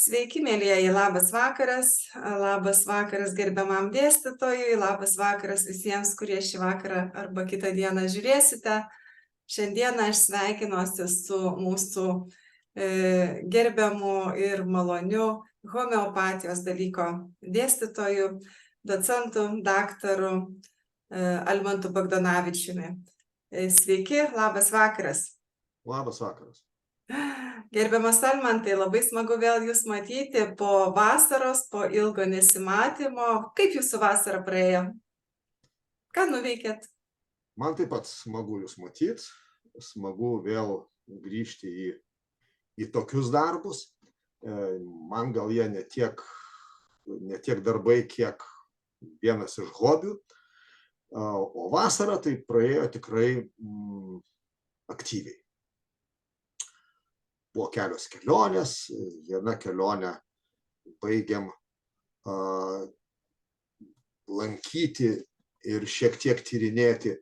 Sveiki, mėlyjeji, labas vakaras gerbiamam dėstytojui, labas vakaras visiems, kurie šį vakarą arba kitą dieną žiūrėsite. Šiandieną aš sveikinuosi su mūsų gerbiamu ir maloniu homeopatijos dalyko dėstytoju, docentu, daktaru Almantu Bagdonavičiumi. Sveiki, labas vakaras. Labas vakaras. Gerbiamas Almantai, labai smagu vėl jūs matyti po vasaros, po ilgo nesimatymo. Kaip jūsų vasara praėjo? Ką nuveikėt? Man taip pat smagu jūs matyti, smagu vėl grįžti į tokius darbus. Man gal jie ne tiek darbai, kiek vienas iš hobių. O vasara tai praėjo tikrai aktyviai. Buvo kelios kelionės, viena kelionė baigiam lankyti ir šiek tiek tyrinėti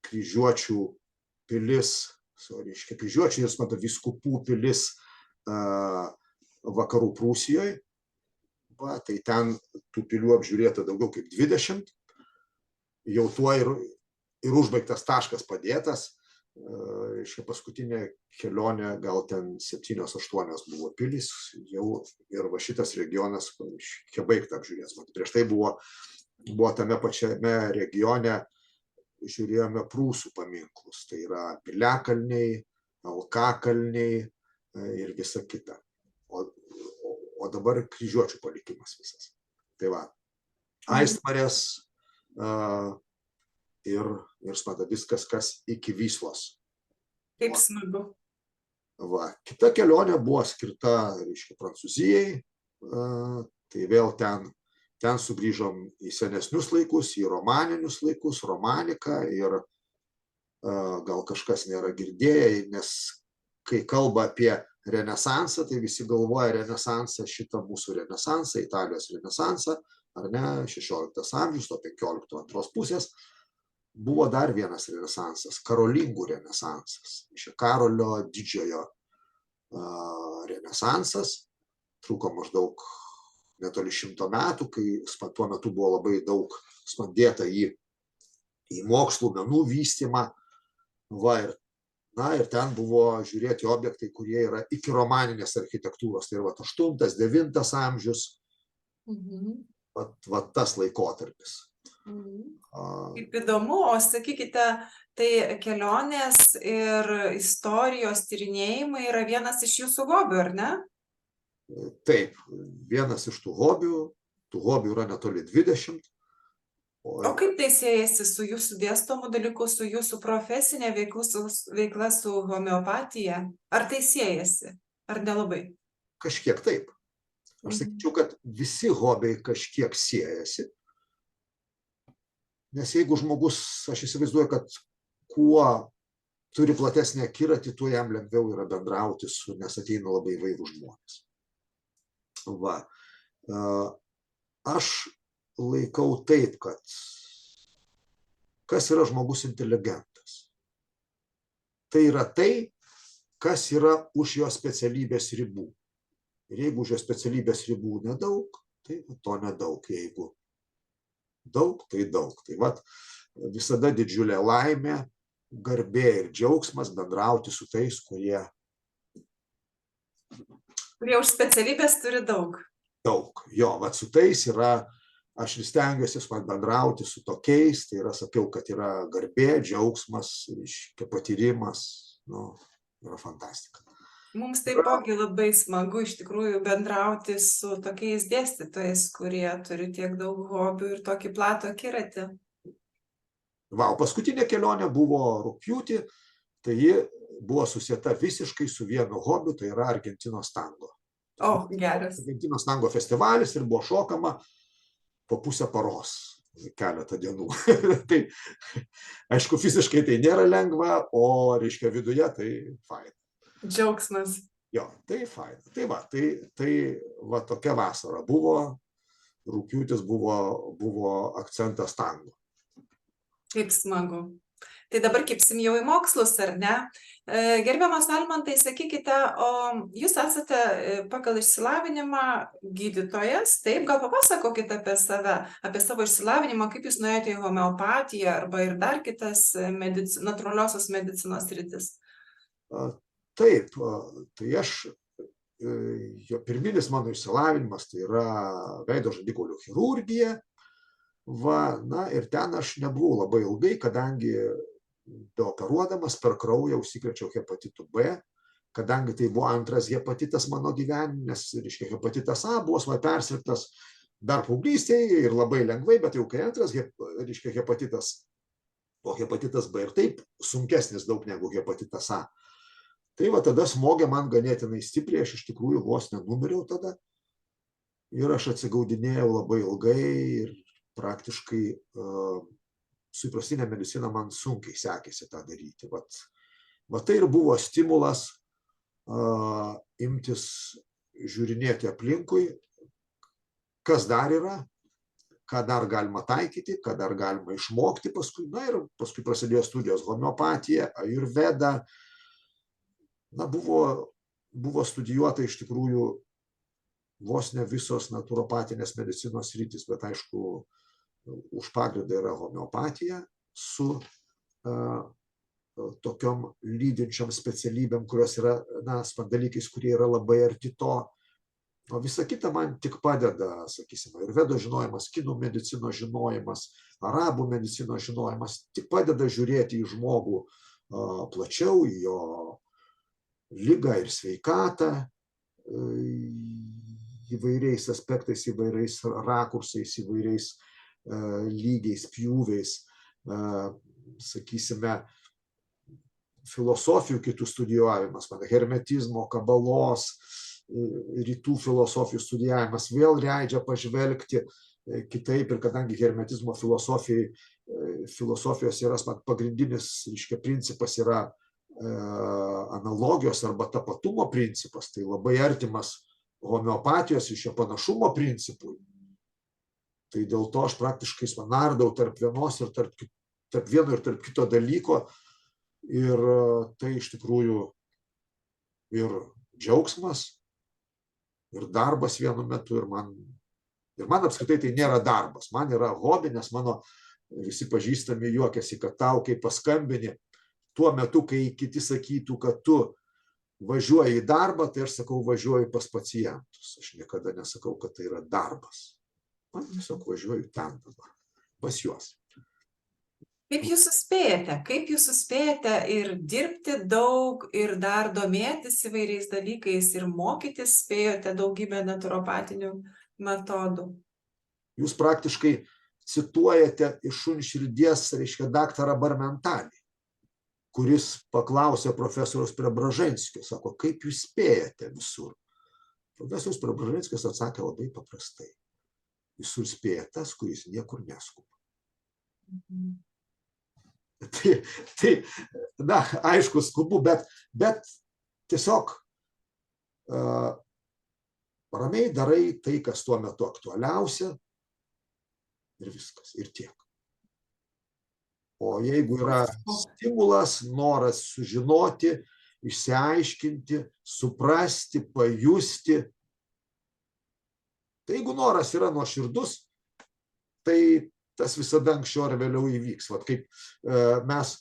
kryžiuočių pilis, kryžiuočių ir vyskupų pilis vakarų Prūsijoje. Tai ten tų pilių apžiūrėta daugiau kaip 20. Jau tuo ir užbaigtas taškas padėtas. Paskutinė kelionė, gal ten 7-8 buvo pilys, jau ir va šitas regionas baigta apžiūrės. Prieš tai buvo tame pačiame regione, žiūrėjome prūsų paminklus, tai yra piliakalniai, alkakalniai ir visa kita. O dabar kryžiuočių palikimas visas. Tai va, Aistmarės ir viskas, kas iki Vyslos. Kaip smagu. Va, kita kelionė buvo skirta, Prancūzijai. Tai vėl ten sugrįžom į senesnius laikus, į romaninius laikus, romaniką ir gal kažkas nėra girdėję, nes kai kalba apie renesansą, tai visi galvoja renesansą, šitą mūsų renesansą, Italijos renesansą, ar ne, 16 amžius, to 15 antros pusės. Buvo dar vienas renesansas, karolingų renesansas. Karolio didžiojo renesansas truko maždaug netoli 100 metų, kai tuo metu buvo labai daug dėta į mokslų, menų vystymą. Ir ten buvo žiūrėti objektai, kurie yra iki romaninės architektūros. Tai yra 8-9 amžius, tas laikotarpis. Kaip įdomu, o sakykite, tai kelionės ir istorijos tyrinėjimai yra vienas iš jūsų hobių, ar ne? Taip, vienas iš tų hobių yra netoli 20. O kaip tai siejasi su jūsų dėstomu dalyku, su jūsų profesinė veikla su homeopatija? Ar tai siejasi, ar nelabai? Kažkiek taip. Aš sakyčiau, kad visi hobiai kažkiek siejasi. Nes jeigu žmogus, aš įsivaizduoju, kad kuo turi platesnį akiratį, tuo jam lengviau yra bendrauti nes ateina labai įvairūs žmonės. Aš laikau taip, kad kas yra žmogus inteligentas? Tai yra tai, kas yra už jo specialybės ribų. Ir jeigu už jo specialybės ribų nedaug, tai to nedaug. Jeigu daug, tai daug. Tai visada didžiulė laimė, garbė ir džiaugsmas bendrauti su tais, kurie už specialybės turi daug. Daug. Jo, su tais yra, aš vis stengiuosi bendrauti su tokiais, tai yra, sakiau, kad yra garbė, džiaugsmas, patyrimas, yra fantastika. Mums taipogi labai smagu iš tikrųjų bendrauti su tokiais dėstytojais, kurie turi tiek daug hobių ir tokį platų akiratį. Paskutinė kelionė buvo rugpjūtį, tai ji buvo susieta visiškai su vienu hobiu, tai yra Argentinos tango. Geras. Argentinos tango festivalis ir buvo šokama po pusę paros, keletą dienų. Tai, aišku, fiziškai tai nėra lengva, o viduje tai faina. Džiaugsmas. Jo, tai faina. Tai tokia vasara buvo, rugpjūtis buvo akcentas tango. Kaip smagu. Tai dabar kipsim jau į mokslus, ar ne? Gerbiamas Almantai, sakykite, o jūs esate pagal išsilavinimą gydytojas, taip? Gal papasakokite apie save, apie savo išsilavinimą, kaip jūs nuėjote į homeopatiją arba ir dar kitas natūraliosios medicinos sritis? Taip, tai aš, pirminis mano išsilavinimas tai yra veido žandikaulių chirurgija. Na ir ten aš nebuvau labai ilgai, kadangi beoperuodamas per kraują užsikrėčiau hepatitu B, kadangi tai buvo antras hepatitas mano gyvenime, nes, reiškia, hepatitas A buvo persirgtas dar paauglystėje ir labai lengvai, bet jau kai antras, reiškia, hepatitas, o hepatitas B ir taip sunkesnis daug negu hepatitas A. Tai va tada smogė man ganėtinai stipriai, aš iš tikrųjų vos nenumiriau tada ir aš atsigaudinėjau labai ilgai ir praktiškai su įprastinė medicina man sunkiai sekėsi tą daryti. Va tai ir buvo stimulas imtis žiūrinėti aplinkui, kas dar yra, ką dar galima taikyti, ką dar galima išmokti paskui. Na ir paskui prasidėjo studijos homeopatija, ajurveda. Na, buvo studijuota iš tikrųjų vos ne visos naturopatinės medicinos sritys, bet aišku, už pagrindą yra homeopatija su tokiom lydinčiom specialybėm, kurios yra, spandalykais, kurie yra labai arti to. O visa kita man tik padeda, sakysime, ajurvedo žinojimas, kinų medicinos žinojimas, arabų medicinos žinojimas, tik padeda žiūrėti į žmogų plačiau, į jo ligą ir sveikatą, įvairiais aspektais, įvairiais rakursais, įvairiais lygiais, pjūviais, sakysime, filosofijų kitų studijuojamas, hermetizmo, kabalos, rytų filosofijų studijavimas vėl leidžia pažvelgti kitaip ir kadangi hermetizmo filosofijos yra pagrindinis, reiškia, principas yra analogijos arba tapatumo principas, tai labai artimas homeopatijos iš jo panašumo principui. Tai dėl to aš praktiškai nardau tarp vienos ir tarp vieno ir tarp kito dalyko ir tai iš tikrųjų ir džiaugsmas, ir darbas vienu metu, ir man apskritai tai nėra darbas, man yra hobi, nes mano visi pažįstami juokiasi, kad tau, kai paskambini, tuo metu, kai kiti sakytų, kad tu važiuoji į darbą, tai aš sakau, važiuoju pas pacientus. Aš niekada nesakau, kad tai yra darbas. Man tiesiog važiuoju ten dabar, pas juos. Kaip jūs suspėjate? Kaip jūs suspėjate ir dirbti daug, ir dar domėtis įvairiais dalykais, ir mokytis spėjote daugybę naturopatinių metodų? Jūs praktiškai cituojate iš šunširdies, reiškia, daktarą Barmentalį, kuris paklausė profesoriaus Preobraženskio, sako, kaip jūs spėjate visur? Profesorius Preobraženskis atsakė labai paprastai. Visur spėja tas, kuris niekur neskuba. Tai, aišku, skubu, bet tiesiog ramiai darai tai, kas tuo metu aktualiausia ir viskas, ir tiek. O jeigu yra stimulas, noras sužinoti, išsiaiškinti, suprasti, pajusti, tai jeigu noras yra nuoširdus, tai tas visada anksčiau ar vėliau įvyks. Vat kaip mes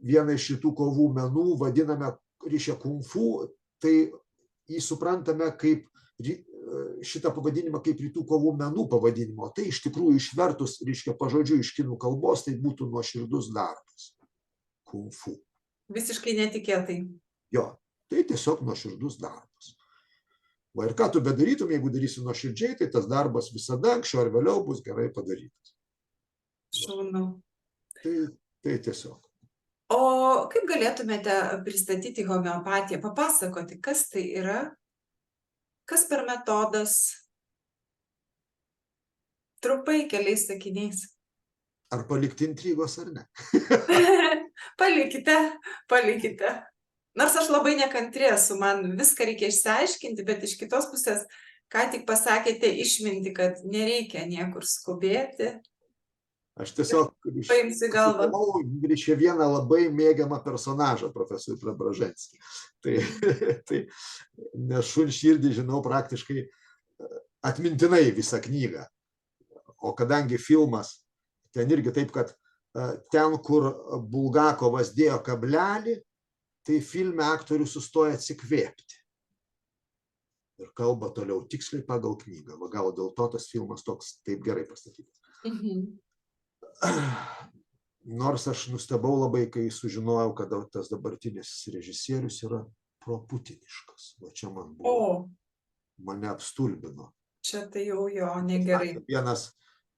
vieną iš šitų kovų menų vadiname ryšia kung fu, tai jį suprantame kaip šitą pavadinimą kaip rytų kovų menų pavadinimo. Tai iš tikrųjų išvertus, reiškia, pažodžiu iš kinų kalbos, tai būtų nuoširdus darbas. Kung fu. Visiškai netikėtai. Jo, tai tiesiog nuoširdus darbas. Va ir ką tu bedarytum, jeigu darysi nuoširdžiai, tai tas darbas visada anksčiau ar vėliau bus gerai padarytas. Šaunu. Tai tiesiog. O kaip galėtumėte pristatyti homeopatiją, papasakoti, kas tai yra, kas per metodas? Trumpai, keliais sakiniais. Ar palikti intrigos ar ne? Palikite. Nors aš labai nekantri esu, man viską reikia išsiaiškinti, bet iš kitos pusės, ką tik pasakėte išminti, kad nereikia niekur skubėti, Aš tiesiog Paimsi galvą. grįžčiau vieną labai mėgiamą personažą, profesorių Preobrazhenskį. Tai nes šun širdį žinau praktiškai atmintinai visą knygą. O kadangi filmas, ten irgi taip, kad ten, kur Bulgakovas dėjo kablelį, tai filme aktorius sustoja atsikvėpti. Ir kalba toliau tiksliai pagal knygą. Va gal dėl to tas filmas toks taip gerai pastatytas. Nors aš nustebau labai, kai sužinojau, kad tas dabartinis režisierius yra proputiniškas. Va čia man buvo, mane apstulbino. Čia tai jau jo negerai.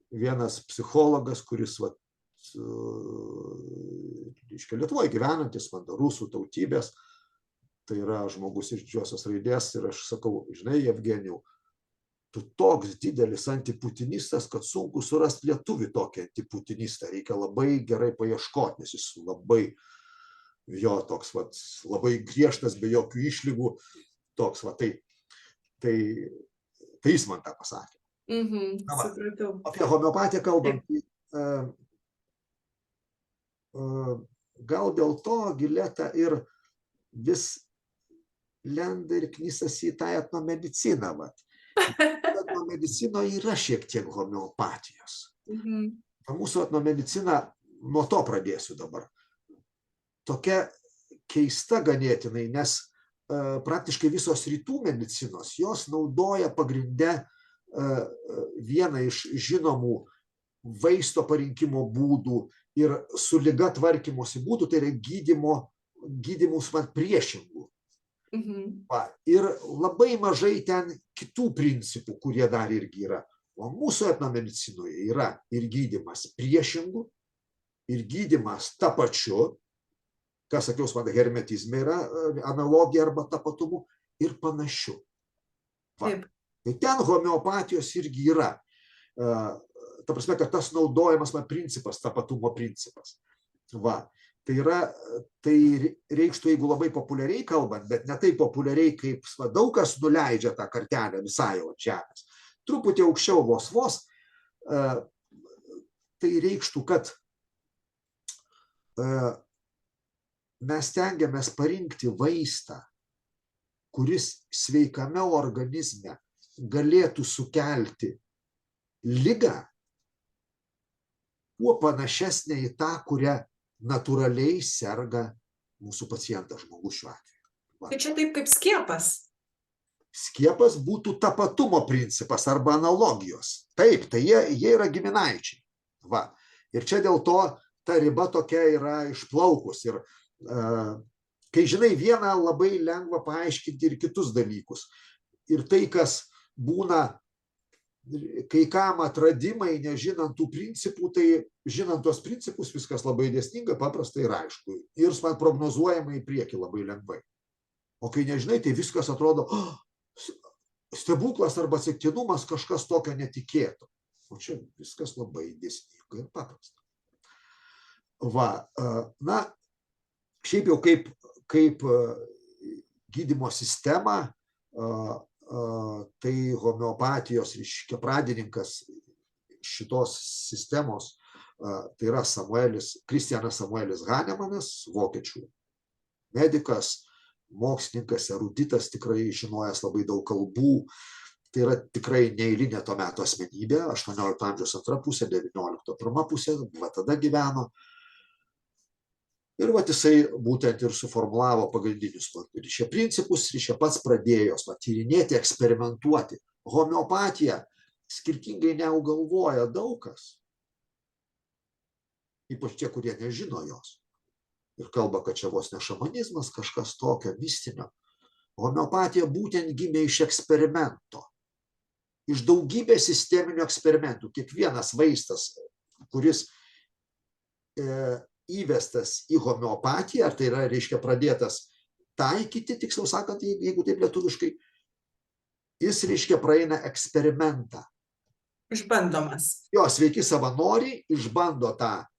Vienas psichologas, kuris Lietuvoje gyvenantis, rusų tautybės, tai yra žmogus iš didžiosios raidės, ir aš sakau, žinai, Evgenijau, tu toks didelis antiputinistas, kad sunku surasti lietuvį tokį antiputinistą. Reikia labai gerai paieškoti, nes jis labai, jo toks, labai griežtas, be jokių išlygų, toks, tai jis man tą pasakė. Supratau. Apie homeopatiją kalbant, gal dėl to Gileta ir vis lenda ir knisasi į tą etnomediciną. Etnomedicinoje yra šiek tiek homeopatijos. Mūsų etnomedicina, nuo to pradėsiu dabar, tokia keista ganėtinai, nes praktiškai visos rytų medicinos, jos naudoja pagrindę vieną iš žinomų vaisto parinkimo būdų ir su liga tvarkymosi būdų, tai yra gydymus priešingų. Ir labai mažai ten kitų principų, kurie dar irgi yra. O mūsų etnomedicinoje yra ir gydymas priešingų, ir gydymas tapačiu, kas sakiau, hermetizme yra analogija arba tapatumu, ir panašiu. Tai ten homeopatijos irgi yra. Ta prasme, kad tas naudojamas principas, tapatumo principas. Tai reikštų, jeigu labai populiariai kalbant, bet ne taip populiariai, kaip daug kas nuleidžia tą kartelę visai ant žemės. Truputį aukščiau vos, tai reikštų, kad mes stengiamės parinkti vaistą, kuris sveikame organizme galėtų sukelti ligą, kuo panašesnė į tą, kurią natūraliai serga mūsų pacientas, žmogus šiuo atveju. Tai čia taip kaip skiepas. Skiepas būtų tapatumo principas arba analogijos. Taip, tai jie yra giminaičiai. Ir čia dėl to ta riba tokia yra išplaukus. Ir kai žinai vieną, labai lengva paaiškinti ir kitus dalykus. Ir tai, kas būna kai kam atradimai, nežinant tų principų, tai žinant tuos principus viskas labai dėsninga, paprastai ir aišku. Ir man prognozuojama į priekį labai lengvai. O kai nežinai, tai viskas atrodo stebuklas arba atsitiktinumas, kažkas tokio netikėto. O čia viskas labai dėsninga ir paprasta. Šiaip jau kaip gydymo sistema, tai homeopatijos, reiškia, pradininkas šitos sistemos, tai yra Kristianas Samuelis Hanemanas, vokiečių medikas, mokslininkas, eruditas, tikrai žinojęs labai daug kalbų. Tai yra tikrai neeilinė to meto asmenybė, 18 amžiaus antra pusė, 19 pirma pusė, tada gyveno. Ir jisai būtent ir suformulavo pagrindinius principus, pats pradėjo tyrinėti, eksperimentuoti. Homeopatija skirtingai negu galvoja daug kas, ypač tie, kurie nežino jos. Ir kalba, kad čia vos ne šamanizmas, kažkas tokio mistinio. Homeopatija būtent gimė iš eksperimento. Iš daugybės sisteminių eksperimentų. Kiekvienas vaistas, kuris įvestas į homeopatiją, ar tai yra, reiškia, pradėtas taikyti, tiksliau sakant, jeigu taip lietuviškai, jis, reiškia, praeina eksperimentą. Išbandomas. Jo, sveiki savanoriai išbando tą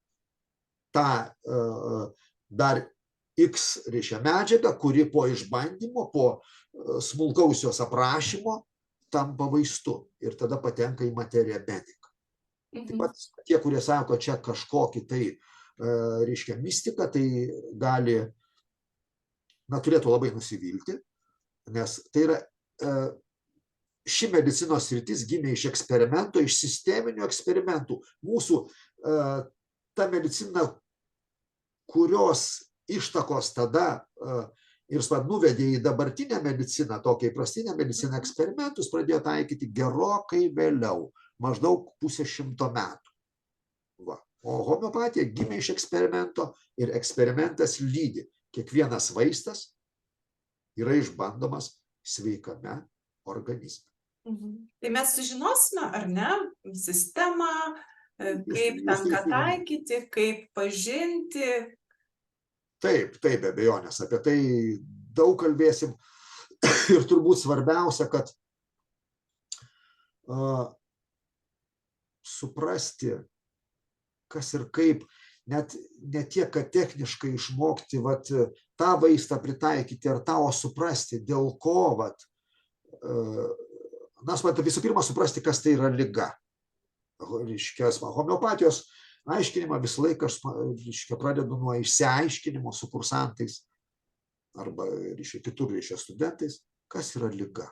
dar X, reiškia, medžiagą, kuri po išbandymo, po smulkaus jos aprašymo tampa vaistu ir tada patenka į materiją mediką. Taip pat tie, kurie sako, kad čia kažkokį tai, reiškia, mistika, tai gali, turėtų labai nusivilti, nes tai yra, ši medicinos sritis gimė iš eksperimento, iš sisteminių eksperimentų. Mūsų ta medicina, kurios ištakos tada ir nuvedė į dabartinę mediciną, tokią įprastinę mediciną, eksperimentus pradėjo taikyti gerokai vėliau, maždaug 150 metų. Va. O homeopatija gimė iš eksperimento ir eksperimentas lydi. Kiekvienas vaistas yra išbandomas sveikame organizme. Tai mes sužinosime, ar ne, sistemą, kaip ten ką taikyti, kaip pažinti. Taip, be abejonės, apie tai daug kalbėsim ir turbūt svarbiausia, kad suprasti, kas ir kaip, net ne tiek, kad techniškai išmokti tą vaistą pritaikyti ar tą, o suprasti, dėl ko, visų pirma, suprasti, kas tai yra liga. Homeopatijos aiškinimą visą laiką aš pradedu nuo išsiaiškinimo su kursantais arba kitur studentais, kas yra liga.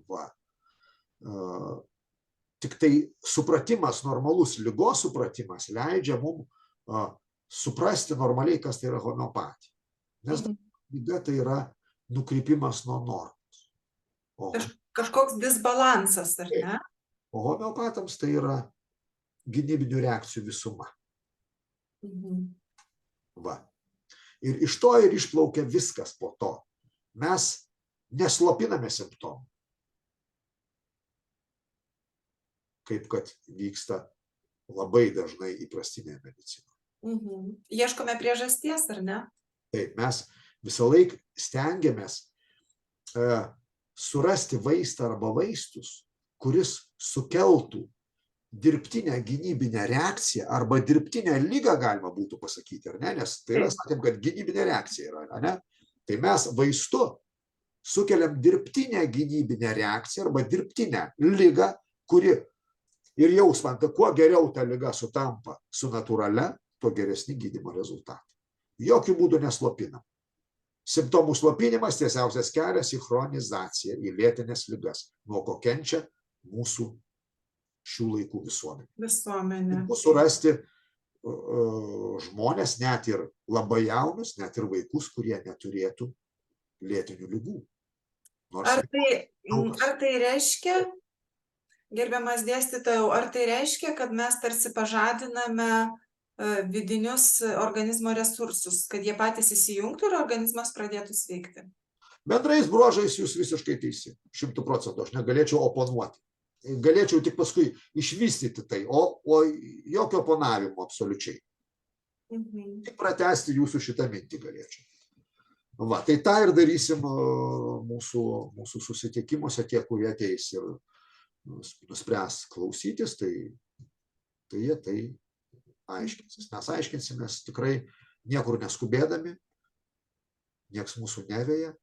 Va. Tik tai supratimas, normalus ligos supratimas leidžia mums suprasti normaliai, kas tai yra homeopatija. Nes liga tai yra nukrypimas nuo normos. Kažkoks disbalansas, ar ne? O homeopatams tai yra gynybinių reakcijų visuma. Va. Ir iš to ir išplaukia viskas po to. Mes neslopiname simptomų, kaip kad vyksta labai dažnai įprastinėje medicinoje. Ieškome priežasties, ar ne? Taip, mes visą laiką stengiamės surasti vaistą arba vaistus, kuris sukeltų dirbtinę gynybinę reakciją arba dirbtinę ligą, galima būtų pasakyti, ar ne? Nes tai yra, sakėm, kad gynybinė reakcija yra, ar ne? Tai mes vaistu sukeliam dirbtinę gynybinę reakciją arba dirbtinę ligą, kuri ir jausmą, kuo geriau ta liga sutampa su natūralia, tuo geresni gydymo rezultatai. Jokių būdų neslopinam. Simptomų slopinimas tiesiausias kelias į chronizaciją, į lėtines ligas, nuo ko kenčia mūsų šių laikų visuomenė. Surasti žmonės, net ir labai jaunus, net ir vaikus, kurie neturėtų lėtinių ligų. Ar tai reiškia, gerbiamas dėstytojau, ar tai reiškia, kad mes tarsi pažadiname vidinius organizmo resursus, kad jie patys įsijungtų ir organizmas pradėtų sveikti? Bendrais bruožais jūs visiškai teisi, 100%, aš negalėčiau oponuoti. Galėčiau tik paskui išvystyti tai, o jokio oponavimo absoliučiai. Tik pratęsti jūsų šitą mintį galėčiau. Va, tai tą ir darysim mūsų susitikimuose, tie, kurie ateis ir nuspręs klausytis, tai jie tai aiškinsis. Mes aiškinsimės tikrai niekur neskubėdami, nieks mūsų neveja,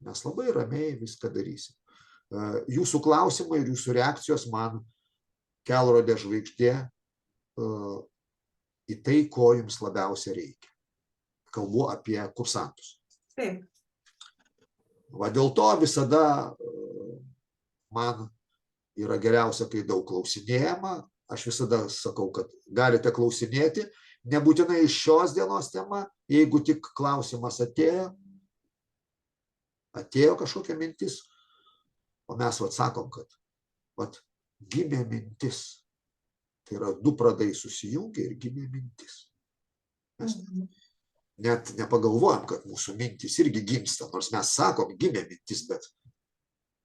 mes labai ramiai viską darysim. Jūsų klausimai ir jūsų reakcijos man kelrodė žvaigždė į tai, ko jums labiausiai reikia. Kalbu apie kursantus. Taip. Va, dėl to visada man yra geriausia, kai daug klausinėjama. Aš visada sakau, kad galite klausinėti, nebūtinai iš šios dienos tema, jeigu tik klausimas atėjo kažkokia mintis, o mes sakom, kad gimė mintis. Tai yra du pradai susijungia ir gimė mintis. Mes net nepagalvojam, kad mūsų mintis irgi gimsta, nors mes sakom, gimė mintis, bet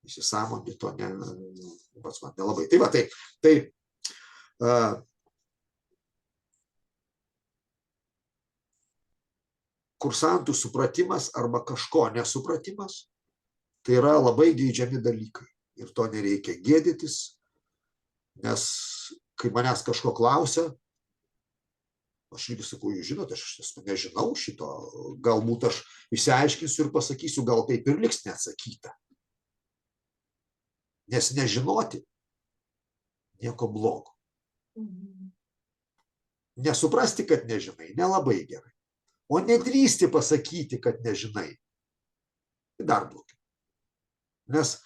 įsisąmoninti to pats man nelabai. Tai va, tai kursantų supratimas arba kažko nesupratimas, tai yra labai geidžiami dalykai. Ir to nereikia gėdytis, nes kai manęs kažko klausia, aš irgi sakau, jūs žinot, aš nežinau šito, galbūt aš išsiaiškinsiu ir pasakysiu, gal taip ir liks neatsakyta. Nes nežinoti nieko blogo. Mhm. Nesuprasti, kad nežinai, nelabai gerai. O nedrįsti pasakyti, kad nežinai, tai dar blogiau. Nes,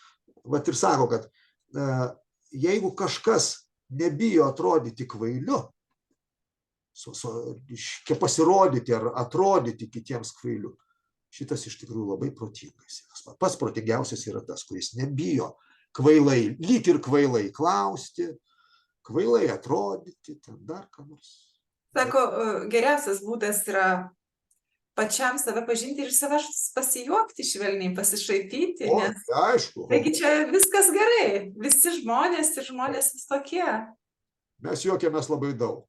vat ir sako, kad jeigu kažkas nebijo atrodyti kvailiu, pasirodyti ar atrodyti kitiems kvailiu, šitas iš tikrųjų labai protingas. Pats protingiausias yra tas, kuris nebijo kvailai, lyg ir kvailai klausti, kvailai atrodyti, ten dar ką nors. Sako, geriausias būdas yra pačiam save pažinti ir savęs pasijuokti švelniai, pasišaipyti, O, nes aišku, taigi čia viskas gerai, visi žmonės ir žmonės vis tokie. mes juokiamės labai daug.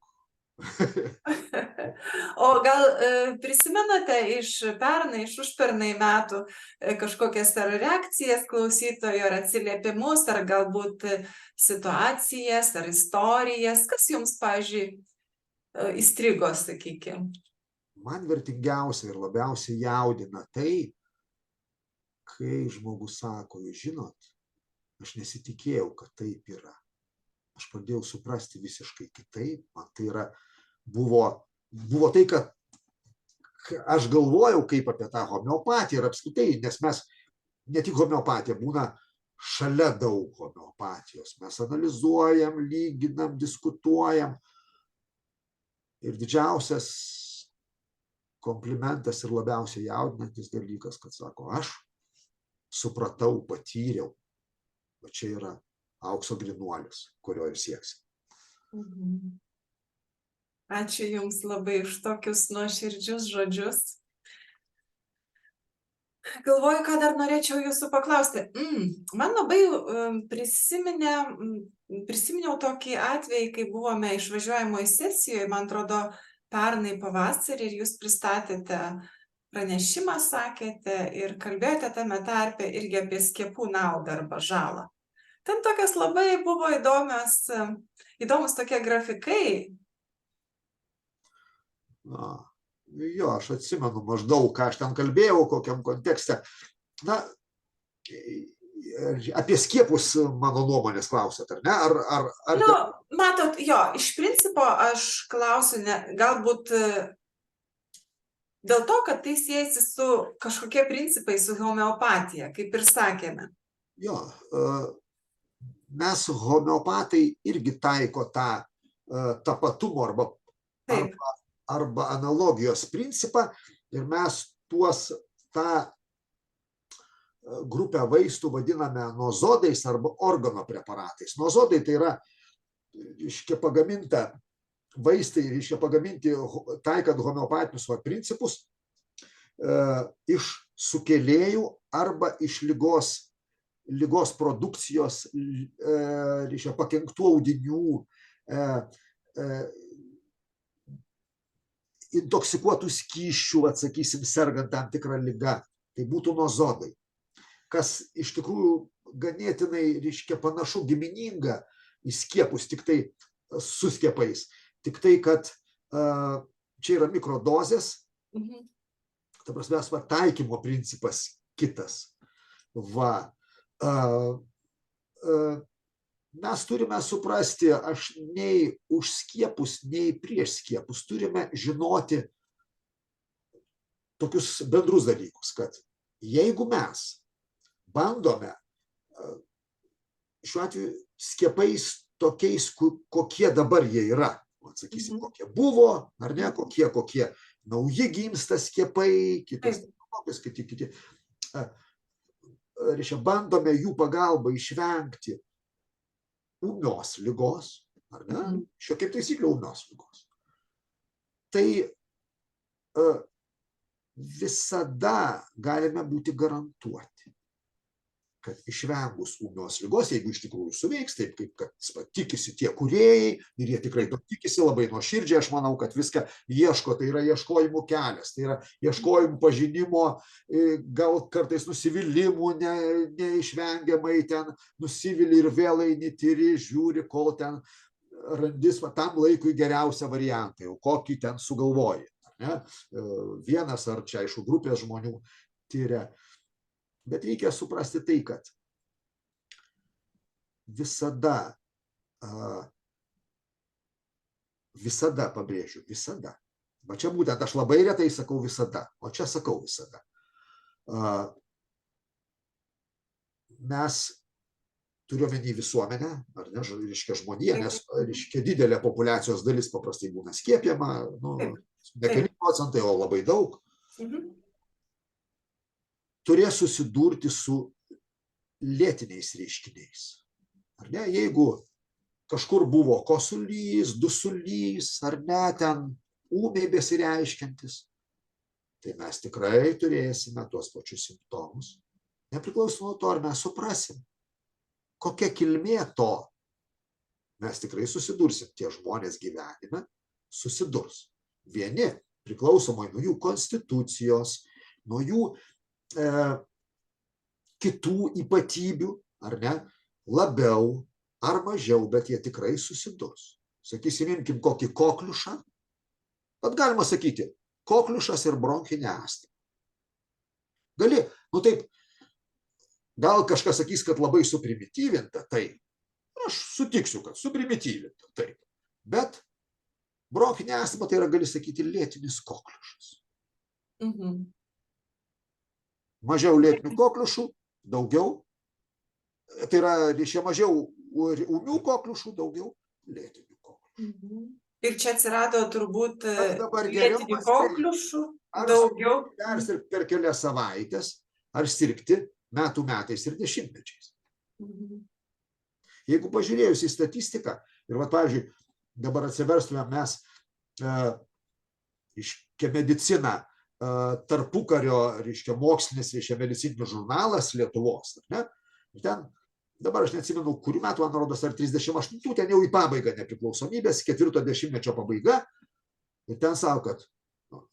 O gal prisimenate iš pernai, iš užpernai metų kažkokias ar reakcijas klausytojų, ar atsiliepimus, ar galbūt situacijas, ar istorijas, kas jums, pavyzdžiui, įstrigo, sakykime? Man vertingiausia ir labiausiai jaudina tai, kai žmogus sako, jūs žinot, aš nesitikėjau, kad taip yra. Aš pradėjau suprasti visiškai kitaip. Man tai yra, buvo tai, kad aš galvojau kaip apie tą homeopatiją ir apskritai, nes mes ne tik homeopatija, būna šalia daug homeopatijos. Mes analizuojam, lyginam, diskutuojam. Ir didžiausias komplimentas ir labiausiai jaudinantis dalykas, kad sako, aš supratau, patyriau. O čia yra aukso grynuolis, kurio ir sieksim. Ačiū Jums labai už tokius nuoširdžius žodžius. Galvoju, ką dar norėčiau Jūsų paklausti. Man labai prisiminiau tokį atvejį, kai buvome išvažiuojamoje sesijoje, man atrodo, pernai pavasarį, ir Jūs pristatėte pranešimą, sakėte, ir kalbėjote tame tarpe irgi apie skiepų naudą arba žalą. Ten tokios labai buvo įdomus tokie grafikai. Jo, aš atsimenu maždaug, ką aš ten kalbėjau, kokiam kontekste. Na, apie skiepus mano nuomonės klausėt, ar ne? Nu, matot, jo, iš principo aš klausiu, galbūt dėl to, kad tai siejasi su kažkokie principai, su homeopatija, kaip ir sakėme. Jo, mes homeopatai irgi taiko tą tapatumo arba analogijos principą ir mes tą grupę vaistų vadiname nozodais arba organo preparatais. Nozodai tai yra pagaminta vaistai, pagaminti taikant homeopatinius principus iš sukėlėjų arba iš ligos produkcijos, pakenktų audinių, intoksikuotų skysčių, atsakysim, sergant tam tikrą ligą. Tai būtų nozodai. Kas iš tikrųjų ganėtinai, panašu gimininga į skiepus, tik tai su skiepais. Tik tai, kad čia yra mikrodozės, ta prasme, taikymo principas kitas. Mes turime suprasti, aš nei už skiepus, nei prieš skiepus turime žinoti tokius bendrus dalykus, kad jeigu mes bandome šiuo atveju skiepais tokiais, kokie dabar jie yra, atsakysim, kokie buvo, ar ne, kokie nauji gimsta skiepai, kitas technologijos, kiti. Bandome jų pagalba išvengti ūmios ligos, ar ne? Kaip taisyklė ūmios ligos. Tai visada galime būti garantuoti, kad išvengus ūmios ligos, jeigu iš tikrųjų suveiks, taip kaip kad tikisi tie kūrėjai, ir jie tikrai to tikisi labai nuoširdžiai, aš manau, kad viską ieško, tai yra ieškojimų kelias, tai yra ieškojimų pažinimo, gal kartais nusivylimų, neišvengiamai ten nusivili ir vėl eini tyri, žiūri, kol ten randis tam laikui geriausią variantą, jau kokį ten sugalvoji. Vienas ar čia, aišku, grupės žmonių tyria. Bet reikia suprasti tai, kad visada visada, pabrėžiu, visada. Va čia būtent aš labai retai sakau visada, o čia sakau visada. Mes turiuomenį visuomenę, ar ne, reiškia žmoniją, nes reiškia didelė populiacijos dalis paprastai būna skiepijama, ne keli procentai, o labai daug, turės susidurti su lėtiniais reiškiniais. Ar ne, jeigu kažkur buvo kosulys, dusulys, ar ne, ten ūmiai besireiškiantis, tai mes tikrai turėsime tuos pačius simptomus. Nepriklausomai nuo to, ar mes suprasim, kokia kilmė to, mes tikrai susidursim. Tie žmonės gyvenime susidurs. Vieni, priklausomai nuo jų konstitucijos, nuo jų kitų ypatybių, ar ne, labiau ar mažiau, bet jie tikrai susidurs. Sakysim, imkim kokį kokliušą, bet galima sakyti, kokliušas ir bronchinė astma. Gali, taip, gal kažkas sakys, kad labai suprimityvinta, taip. Aš sutiksiu, kad suprimityvinta, taip. Bet bronchinė astma tai yra, gali sakyti, lėtinis kokliušas. Mažiau lėtinių kokliušų, daugiau. Tai yra, reiškia, mažiau ūmių kokliušų, daugiau lėtinių kokliušų. Ir čia atsirado turbūt lėtinių kokliušų daugiau. Ar sirgti per kelias savaitės, ar sirgti metų metais ir dešimtmečiais. Jeigu pažiūrėjus į statistiką, ir pavyzdžiui, dabar atsiverstume mes reiškia mediciną, tarpukario, reiškia mokslinis, reiškia medicininis žurnalas Lietuvos. Ne? Ir ten, dabar aš neatsimenu, kurių metų, man rodos, ar 38, ten jau į pabaigą nepriklausomybės, 4-10 pabaiga. Ir ten savo, kad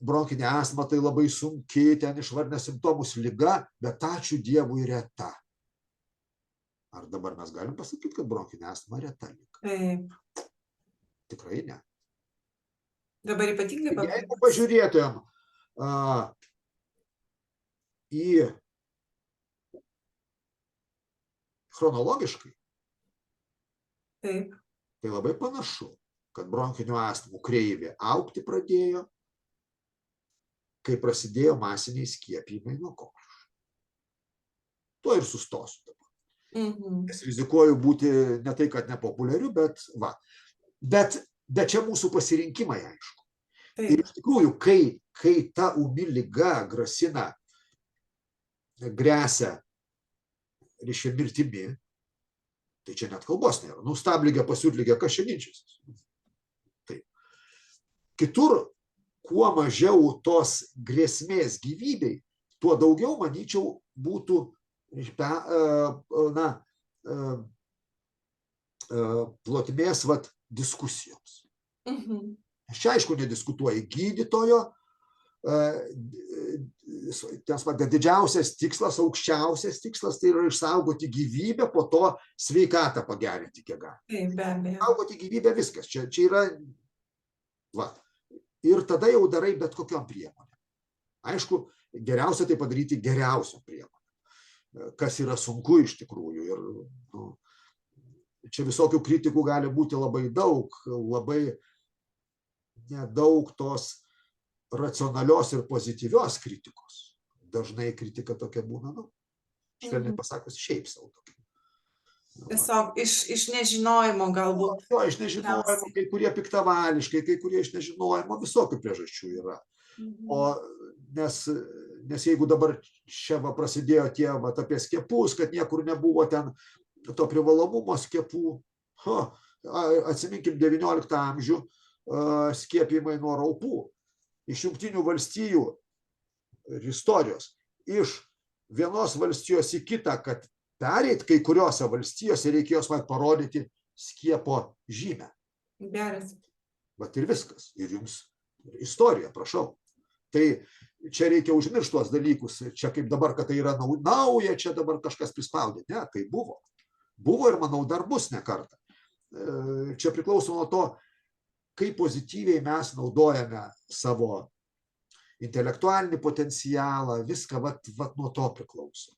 bronchinė astma tai labai sunki, ten išvardinę simptomus liga, bet ačiū Dievui reta. Ar dabar mes galim pasakyti, kad bronchinė astma reta liga? Taip. Tikrai ne. Dabar ypatingai paprastai. Jeigu pažiūrėtumėm į chronologiškai, taip, tai labai panašu, kad bronchinių astmų kreivė augti pradėjo, kai prasidėjo masiniai skiepijimai nuo kokliušo. Tuo ir sustosiu dabar. Nes rizikuoju būti ne tai, kad nepopuliariu, bet va. Bet čia mūsų pasirinkimai, aišku. taip. Ir iš tikrųjų, kai ta ūmi liga grasina, gresia, reiškia mirtimi, tai čia net kalbos nėra. Stabligė, pasiutligė, kas čia ginčysis. Taip. Kitur, kuo mažiau tos grėsmės gyvybei, tuo daugiau, manyčiau, būtų plotmės diskusijoms. Čia, aišku, nediskutuoja gydytojo, didžiausias tikslas, aukščiausias tikslas, tai yra išsaugoti gyvybę, po to sveikatą pagerinti kiek gali. Taip, be abejo. Išsaugoti gyvybę, viskas. Čia yra, va. Ir tada jau darai bet kokiom priemonėm. Aišku, geriausia tai padaryti geriausiom priemonėm. Kas yra sunku iš tikrųjų. Ir čia visokių kritikų gali būti labai daug, labai nedaug tos racionalios ir pozityvios kritikos. Dažnai kritika tokia būna, švelniai pasakius, šiaip savo tokia. Tiesiog iš nežinojimo galbūt. Jo, iš nežinojimo, kai kurie piktavališkai, kai kurie iš nežinojimo, visokių priežasčių yra. Nes jeigu dabar čia prasidėjo tie apie skiepus, kad niekur nebuvo ten to privalomumo skiepų, atsiminkim 19 amžių skiepijimai nuo raupų. Iš Jungtinių valstijų istorijos, iš vienos valstijos į kitą, kad pereit kai kuriuose valstijose reikėjo parodyti skiepo žymę. Geras. Bet ir viskas. Ir jums istorija, prašau. Tai čia reikia užmiršti tuos dalykus. Čia kaip dabar, kad tai yra nauja, čia dabar kažkas prispaudė. Ne, tai buvo. Buvo ir manau dar bus ne kartą. Čia priklauso nuo to, kaip pozityviai mes naudojame savo intelektualinį potencialą, viską nuo to priklauso.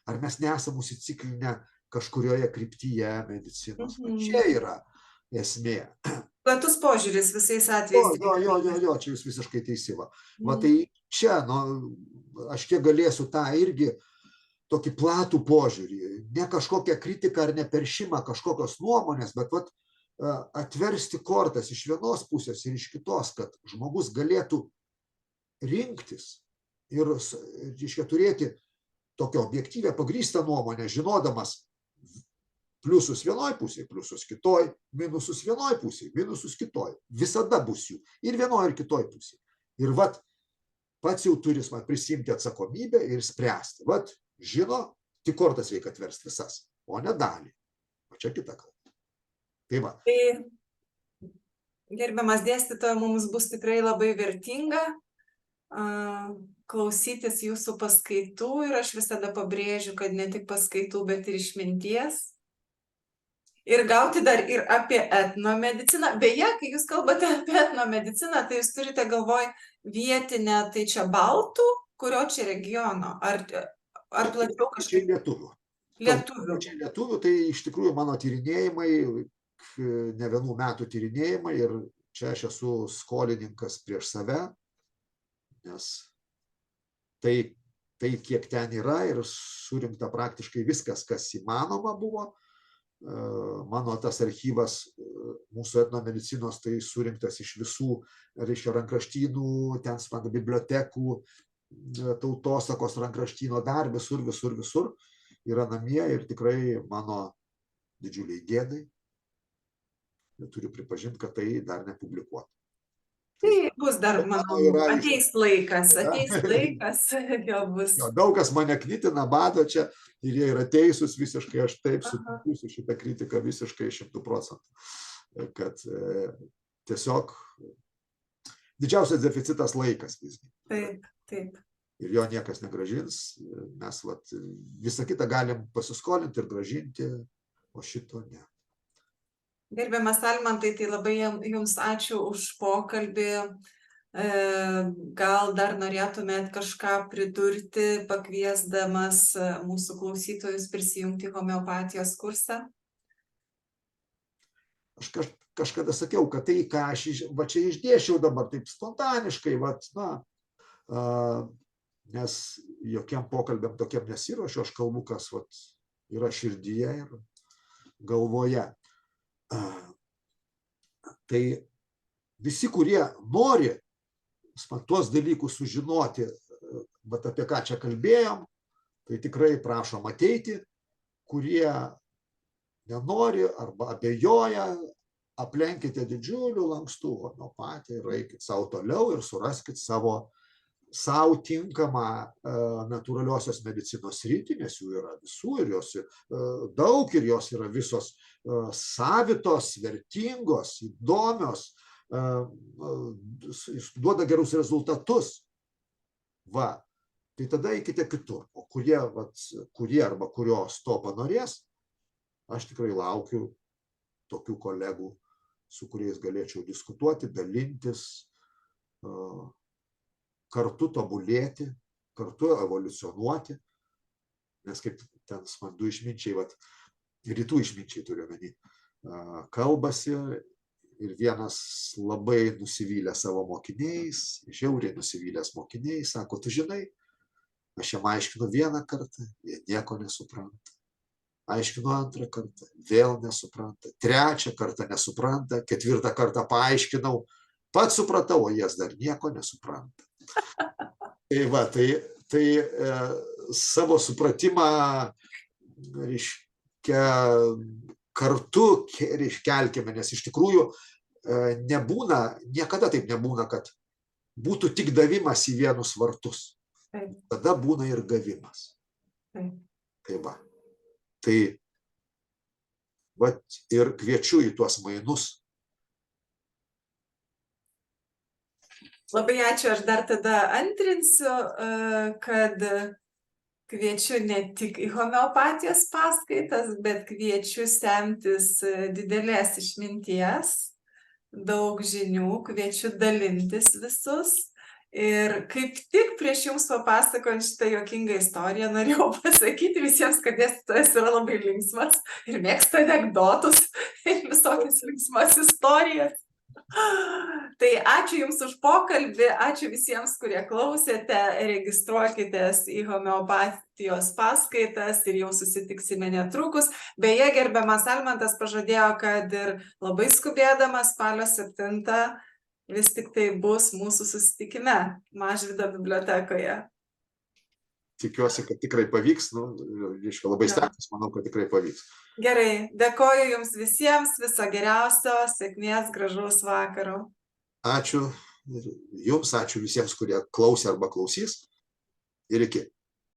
Ar mes nesam užsiciklinę kažkurioje kryptyje medicinos. Čia yra. esmė. Platus požiūris visais atvejais. Jo, čia jūs visiškai teisi. Va tai čia, aš kiek galėsiu tą irgi tokį platų požiūrį, ne kažkokią kritiką ar neperšimą kažkokios nuomonės, bet vat, atversti kortas iš vienos pusės ir iš kitos, kad žmogus galėtų rinktis ir turėti tokią objektyvę pagrįstą nuomonę, žinodamas pliusus vienoj pusėje, pliusus kitoj, minusus vienoj pusėje, minusus kitoj. Visada bus jų. Ir vienoj, ir kitoj pusėje. Ir vat, pats jau turi prisimti atsakomybę ir spręsti. Vat, žino, tik kortas reikia atversti visas, o ne dalį. O čia kita kalba. Tai va. Tai, gerbiamas dėstytoja, mums bus tikrai labai vertinga klausytis jūsų paskaitų ir aš visada pabrėžiu, kad ne tik paskaitų, bet ir išminties. Ir gauti dar ir apie etnomediciną. Beje, kai jūs kalbate apie etnomediciną, tai jūs turite galvoj vietinę, tai čia baltų, kurio čia regiono? Ar plačiau kažkaip? Čia lietuvių. Lietuvių. Čia lietuvių, tai iš tikrųjų mano tyrinėjimai, ne vienų metų tyrinėjimai ir čia aš esu skolininkas prieš save, nes tai kiek ten yra ir surinkta praktiškai viskas, kas įmanoma buvo. Mano tas archyvas mūsų etnomedicinos tai surinktas iš visų, reiškia, rankraštynų, ten smag bibliotekų, tautosakos rankraštyno dar visur yra namie ir tikrai mano didžiuliai gėdai. Turiu pripažinti, kad tai dar nepublikuota. Tai bus dar, manau, ateis laikas, jo bus. Daug kas mane knitina, bado čia ir jie yra teisūs visiškai, aš taip sutinku su šitą kritiką visiškai 100%. Kad tiesiog didžiausias deficitas laikas visgi. Taip. Ir jo niekas negražins, mes visą kitą galim pasiskolinti ir gražinti, o šito ne. Gerbiamas Almantai, tai labai jums ačiū už pokalbį. Gal dar norėtumėt kažką pridurti, pakviesdamas mūsų klausytojus prisijungti homeopatijos kursą? Aš kažkada sakiau, kad tai, ką aš čia išdėšiau dabar taip spontaniškai, nes jokiem pokalbiam tokiam nesiruošiu, aš kalbu, kas yra širdyje ir galvoje. Tai visi, kurie nori tuos dalykus sužinoti, apie ką čia kalbėjom, tai tikrai prašom ateiti, kurie nenori arba abejoja, aplenkite didžiulių lankstų homeopatiją ir eikit savo toliau ir suraskit savo tinkamą natūraliosios medicinos sritį, nes jų yra visų ir jos daug ir jos yra visos savitos, vertingos, įdomios, duoda gerus rezultatus. Tai tada eikite kitur. O kurie arba kurios to panorės, aš tikrai laukiu tokių kolegų, su kuriais galėčiau diskutuoti, dalintis, kartu tobulėti, kartu evoliucionuoti, nes kaip ten du išminčiai, rytų išminčiai turiu omeny, kalbasi ir vienas labai nusivylė savo mokiniais, žiauriai nusivylęs mokiniais, sako, tu žinai, aš jam aiškinu vieną kartą, jie nieko nesupranta, aiškinu antrą kartą, vėl nesupranta, trečią kartą nesupranta, ketvirtą kartą paaiškinau, pats supratau, o jas dar nieko nesupranta. Tai savo supratimą, reiškia, kartu kelkime, nes iš tikrųjų niekada taip nebūna, kad būtų tik davimas į vienus vartus. Tada būna ir gavimas. Tai ir kviečiu į tuos mainus. Labai ačiū, aš dar tada antrinsiu, kad kviečiu ne tik į homeopatijos paskaitas, bet kviečiu semtis didelės išminties, daug žinių, kviečiu dalintis visus Ir kaip tik prieš jums papasakojant šitą juokingą istoriją, norėjau pasakyti visiems, kad dėstytojas yra labai linksmas ir mėgsta anekdotus ir visokias linksmas istorijas. Tai ačiū Jums už pokalbį, ačiū visiems, kurie klausėte, registruokitės į homeopatijos paskaitas ir jau susitiksime netrukus. Beje, gerbiamas Almantas pažadėjo, kad ir labai skubėdamas spalio 7 vis tik tai bus mūsų susitikime Mažvydo bibliotekoje. Tikiuosi, kad tikrai pavyks, labai stengtis, manau, kad tikrai pavyks. Gerai, dėkoju Jums visiems, viso geriausio, sėkmės, gražaus vakaro. Ačiū Jums, ačiū visiems, kurie klausė arba klausys ir iki.